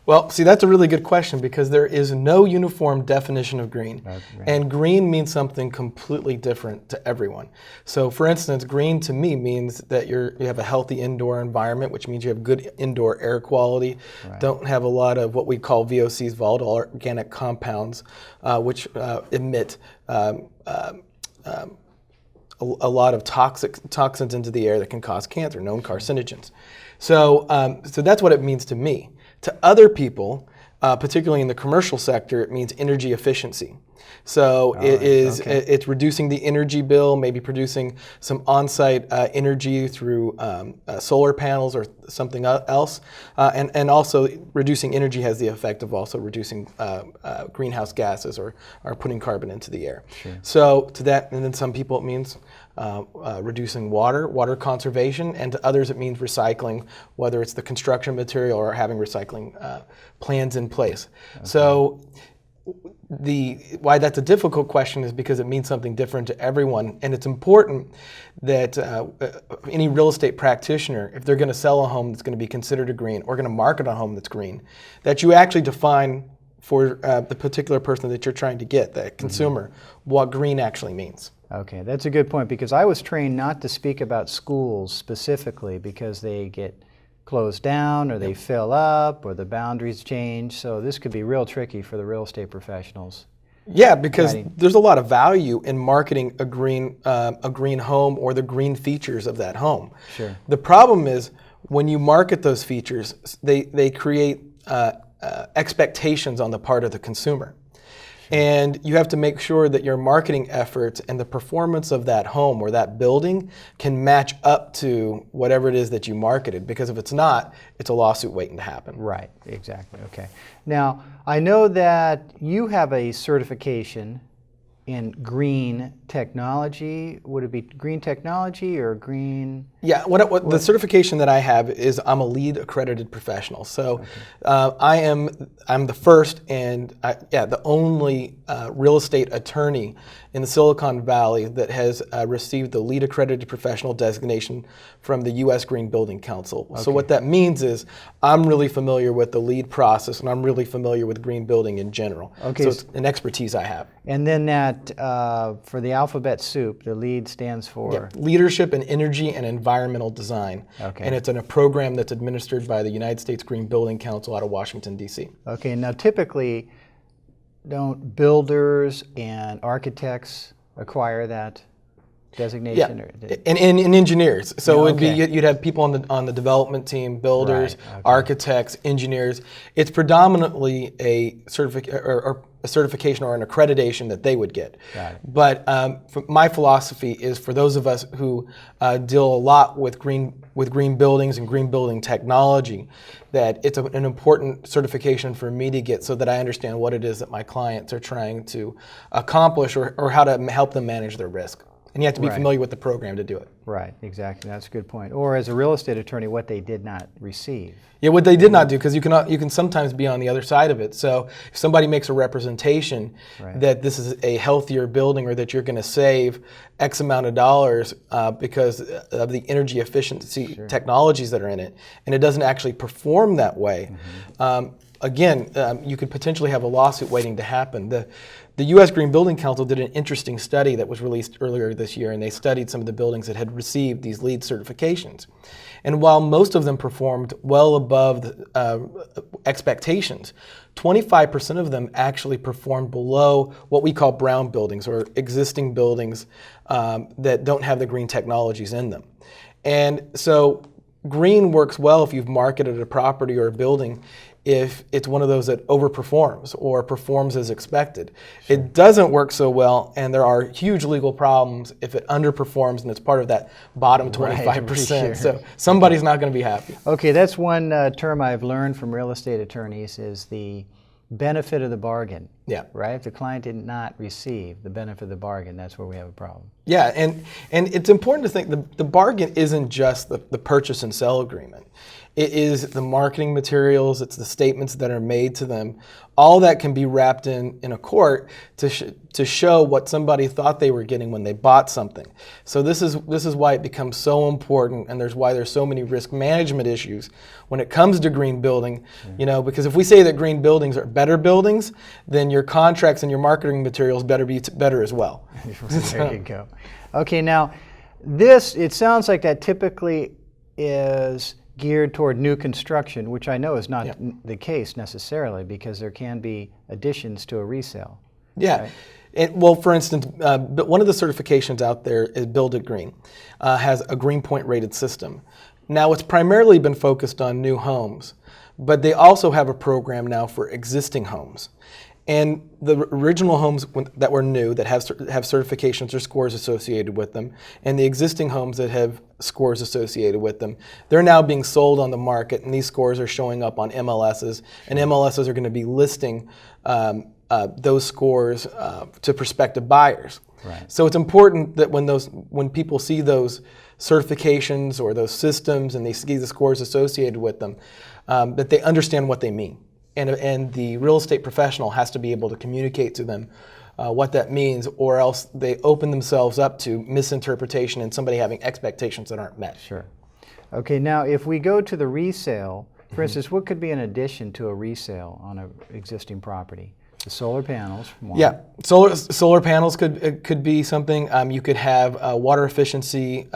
Well, see, that's a really good question because there is no uniform definition of green. Right. And green means something completely different to everyone. So for instance, green to me means that you have a healthy indoor environment, which means you have good indoor air quality, don't have a lot of what we call VOCs, volatile organic compounds, which emit a lot of toxins into the air that can cause cancer, known carcinogens. So that's what it means to me. To other people, particularly in the commercial sector, it means energy efficiency. So it's reducing the energy bill, maybe producing some on-site energy through solar panels or something else. And also reducing energy has the effect of also reducing greenhouse gases or putting carbon into the air. Sure. So to that, and then some people it means reducing water conservation, and to others it means recycling, whether it's the construction material or having recycling plans in place. Okay. So why that's a difficult question is because it means something different to everyone, and it's important that any real estate practitioner, if they're going to sell a home that's going to be considered a green or going to market a home that's green, that you actually define for the particular person that you're trying to get, that consumer, what green actually means. Okay, that's a good point, because I was trained not to speak about schools specifically because they get closed down or they fill up or the boundaries change. So this could be real tricky for the real estate professionals. Yeah, because there's a lot of value in marketing a green home or the green features of that home. Sure. The problem is when you market those features, they create expectations on the part of the consumer. And you have to make sure that your marketing efforts and the performance of that home or that building can match up to whatever it is that you marketed, because if it's not, it's a lawsuit waiting to happen. Right, exactly, okay. Now, I know that you have a certification in green technology. Would it be green technology or green? Yeah, what the certification that I have is I'm a LEED accredited professional. So I'm the first and the only real estate attorney in the Silicon Valley that has received the LEED accredited professional designation from the U.S. Green Building Council. Okay. So what that means is I'm really familiar with the LEED process, and I'm really familiar with green building in general. Okay. So it's an expertise I have. And then that, for the alphabet soup, the LEED stands for? Leadership in Energy and Environmental Design. Okay. And it's in a program that's administered by the United States Green Building Council out of Washington, D.C. Okay, now typically, don't builders and architects acquire that designation? Yeah, and engineers. So it'd be, you'd have people on the development team, builders, architects, engineers. It's predominantly a certification or an accreditation that they would get. Got it. But my philosophy is for those of us who deal a lot with green buildings and green building technology, that it's an important certification for me to get so that I understand what it is that my clients are trying to accomplish or how to help them manage their risk. And you have to be familiar with the program to do it. Right, exactly. That's a good point. Or as a real estate attorney, what they did not receive. Yeah, what they did not do, because you can sometimes be on the other side of it. So if somebody makes a representation that this is a healthier building or that you're going to save X amount of dollars because of the energy efficiency technologies that are in it, and it doesn't actually perform that way, again, you could potentially have a lawsuit waiting to happen. The U.S. Green Building Council did an interesting study that was released earlier this year, and they studied some of the buildings that had received these LEED certifications. And while most of them performed well above the, expectations, 25% of them actually performed below what we call brown buildings or existing buildings that don't have the green technologies in them. And so green works well if you've marketed a property or a building if it's one of those that overperforms or performs as expected. Sure. It doesn't work so well, and there are huge legal problems if it underperforms and it's part of that bottom 25%. So somebody's not going to be happy. Okay, that's one term I've learned from real estate attorneys is the benefit of the bargain. Yeah. Right? If the client did not receive the benefit of the bargain, that's where we have a problem. Yeah, and it's important to think the bargain isn't just the purchase and sell agreement. It is the marketing materials, it's the statements that are made to them. All that can be wrapped in a court to show what somebody thought they were getting when they bought something. So this is why it becomes so important, and why there's so many risk management issues when it comes to green building. Because if we say that green buildings are better buildings, then your contracts and your marketing materials better be better as well. There you go. Okay, now it sounds like that typically is geared toward new construction, which I know is not the case necessarily, because there can be additions to a resale. Yeah. Right? Well, for instance, one of the certifications out there is Build It Green, has a Green Point rated system. Now, it's primarily been focused on new homes, but they also have a program now for existing homes. And the original homes that were new, that have certifications or scores associated with them, and the existing homes that have scores associated with them, they're now being sold on the market, and these scores are showing up on MLSs, and MLSs are going to be listing those scores to prospective buyers. Right. So it's important that when people see those certifications or those systems and they see the scores associated with them, that they understand what they mean. And the real estate professional has to be able to communicate to them what that means, or else they open themselves up to misinterpretation and somebody having expectations that aren't met. Sure. Okay, now if we go to the resale, for instance, what could be an addition to a resale on an existing property? The solar panels. One. Yeah, solar panels could be something. You could have water efficiency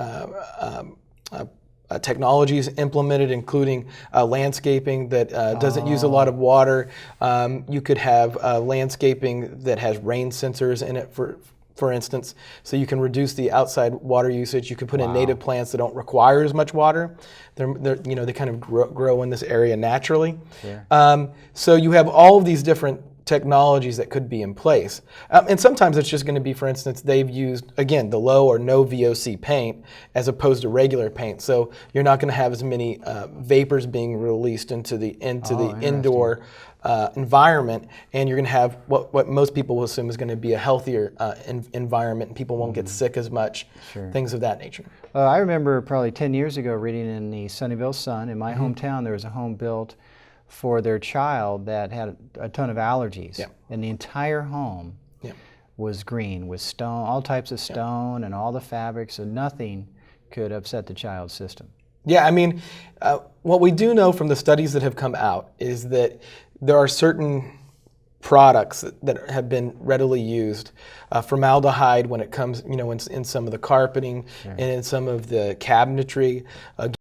technologies implemented, including landscaping that doesn't use a lot of water. You could have landscaping that has rain sensors in it, for instance, so you can reduce the outside water usage. You could put in native plants that don't require as much water. They kind of grow in this area naturally. Sure. So you have all of these different technologies that could be in place. And sometimes it's just going to be, for instance, they've used, again, the low or no VOC paint as opposed to regular paint. So you're not going to have as many vapors being released into the indoor environment, and you're going to have what most people will assume is going to be a healthier environment, and people won't get sick as much, things of that nature. I remember probably 10 years ago reading in the Sunnyvale Sun, in my hometown, there was a home built for their child that had a ton of allergies, and the entire home was green with stone, all types of stone and all the fabrics, so nothing could upset the child's system. Yeah, I mean, what we do know from the studies that have come out is that there are certain products that have been readily used. Formaldehyde when it comes, in some of the carpeting and in some of the cabinetry.